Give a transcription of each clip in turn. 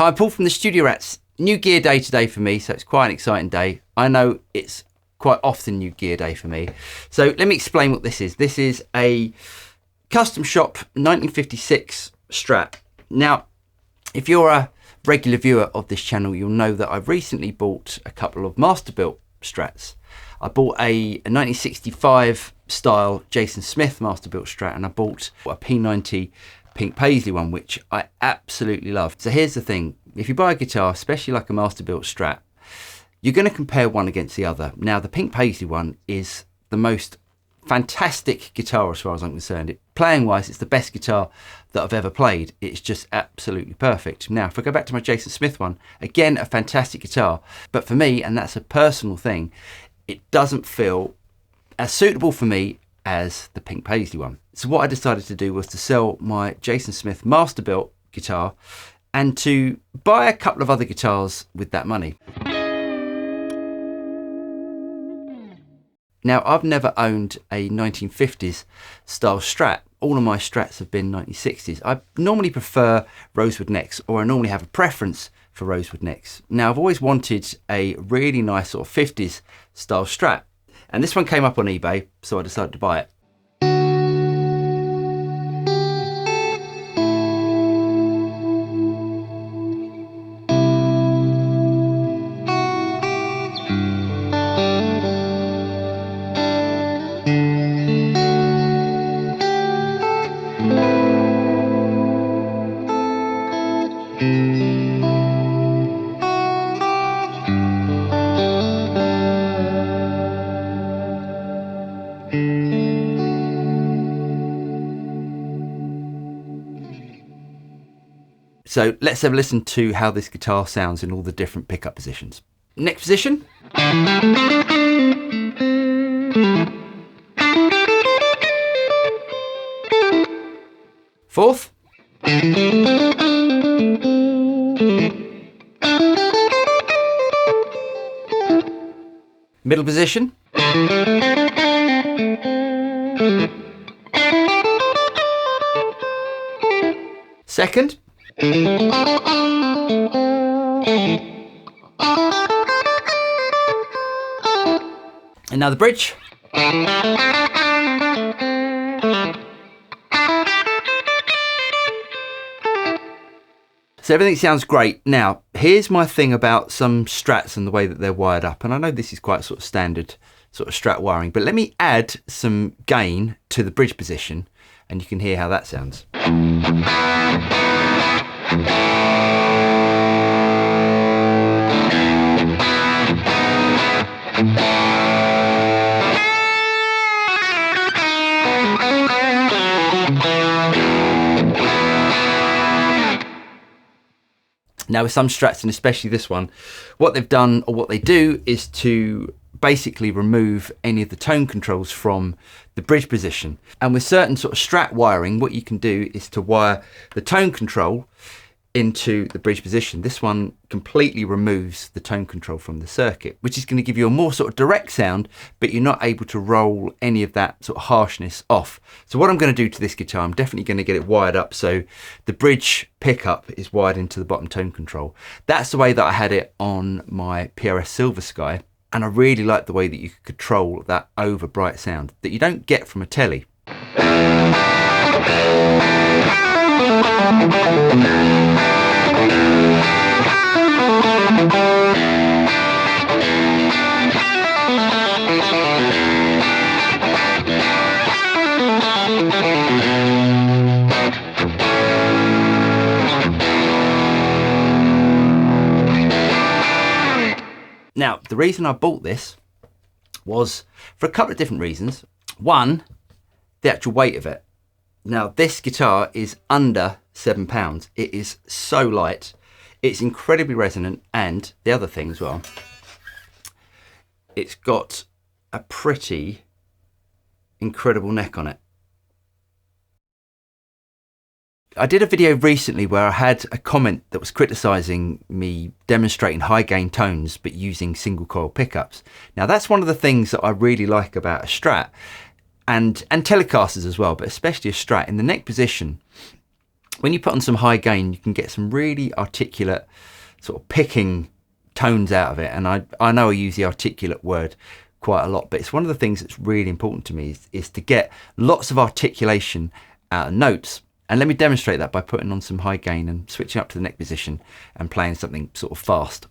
Hi, Paul from the Studio Rats. New gear day today for me, so it's quite an exciting day. I know it's quite often new gear day for me. So let me explain what this is. This is a Custom Shop 1956 Strat. Now, if you're a regular viewer of this channel, you'll know that I've recently bought a couple of Masterbuilt Strats. I bought a 1965 style Jason Smith Masterbuilt Strat, and I bought a P90 pink paisley one, which I absolutely love. So here's the thing, if you buy a guitar, especially like a Masterbuilt Strat, you're going to compare one against the other. Now the pink paisley one is the most fantastic guitar as far as I'm concerned. Playing wise, it's the best guitar that I've ever played. It's just absolutely perfect. Now if I go back to my Jason Smith one, again a fantastic guitar, but for me, and that's a personal thing, it doesn't feel as suitable for me as the pink paisley one. So what I decided to do was to sell my Jason Smith Masterbuilt guitar and to buy a couple of other guitars with that money. Now, I've never owned a 1950s style Strat. All of my Strats have been 1960s. I normally prefer rosewood necks, or I normally have a preference for rosewood necks. Now, I've always wanted a really nice sort of 50s style Strat, and this one came up on eBay, so I decided to buy it. So let's have a listen to how this guitar sounds in all the different pickup positions. Next position. Fourth. Middle position. Second. And now the bridge. So everything sounds great. Now, here's my thing about some Strats and the way that they're wired up. And I know this is quite sort of standard sort of Strat wiring, but let me add some gain to the bridge position and you can hear how that sounds. Now with some Strats, and especially this one, what they've done, or what they do, is to basically remove any of the tone controls from the bridge position. And with certain sort of Strat wiring, what you can do is to wire the tone control into the bridge position. This one completely removes the tone control from the circuit, which is going to give you a more sort of direct sound, but you're not able to roll any of that sort of harshness off. So what I'm going to do to this guitar, I'm definitely going to get it wired up so the bridge pickup is wired into the bottom tone control. That's the way that I had it on my PRS Silver Sky, and I really like the way that you can control that over bright sound that you don't get from a telly. Now, the reason I bought this was for a couple of different reasons. One, the actual weight of it. Now, this guitar is under £7. It is so light. It's incredibly resonant, and the other thing as well, it's got a pretty incredible neck on it. I did a video recently where I had a comment that was criticizing me demonstrating high gain tones but using single coil pickups. Now that's one of the things that I really like about a Strat and Telecasters as well, but especially a Strat. In the neck position, when you put on some high gain, you can get some really articulate sort of picking tones out of it. And I know I use the articulate word quite a lot, but it's one of the things that's really important to me is to get lots of articulation out of notes. And let me demonstrate that by putting on some high gain and switching up to the neck position and playing something sort of fast.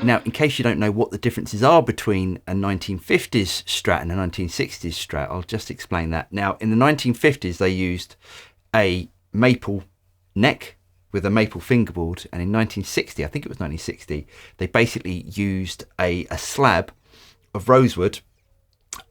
Now, in case you don't know what the differences are between a 1950s Strat and a 1960s Strat, I'll just explain that. Now, in the 1950s, they used a maple neck with a maple fingerboard, and in 1960, I think it was 1960, they basically used a slab of rosewood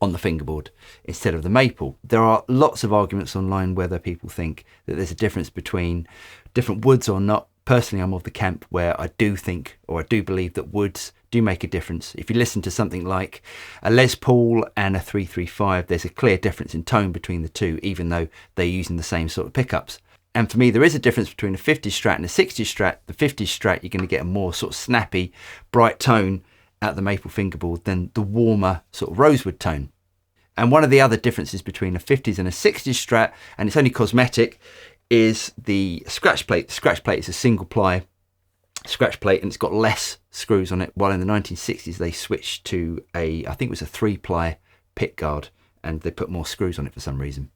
on the fingerboard instead of the maple. There are lots of arguments online whether people think that there's a difference between different woods or not. Personally, I'm of the camp where I do think, or I do believe, that woods do make a difference. If you listen to something like a Les Paul and a 335, there's a clear difference in tone between the two, even though they're using the same sort of pickups. And for me, there is a difference between a 50s Strat and a 60s Strat. The 50s Strat, you're going to get a more sort of snappy, bright tone out of the maple fingerboard than the warmer sort of rosewood tone. And one of the other differences between a 50s and a 60s Strat, and it's only cosmetic, is the scratch plate. The scratch plate is a single ply scratch plate and it's got less screws on it, while in the 1960s they switched to I think it was a 3-ply pick guard, and they put more screws on it for some reason.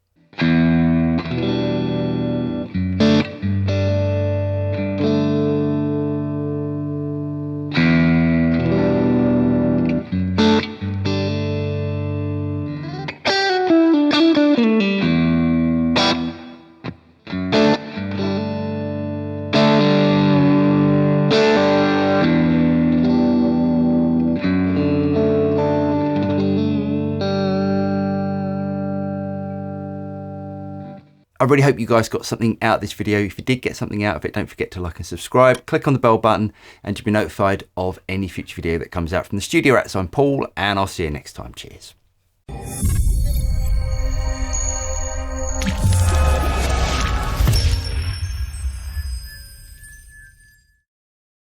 I really hope you guys got something out of this video. If you did get something out of it, don't forget to like and subscribe. Click on the bell button and you'll be notified of any future video that comes out from the studio. I'm Paul, and I'll see you next time. Cheers.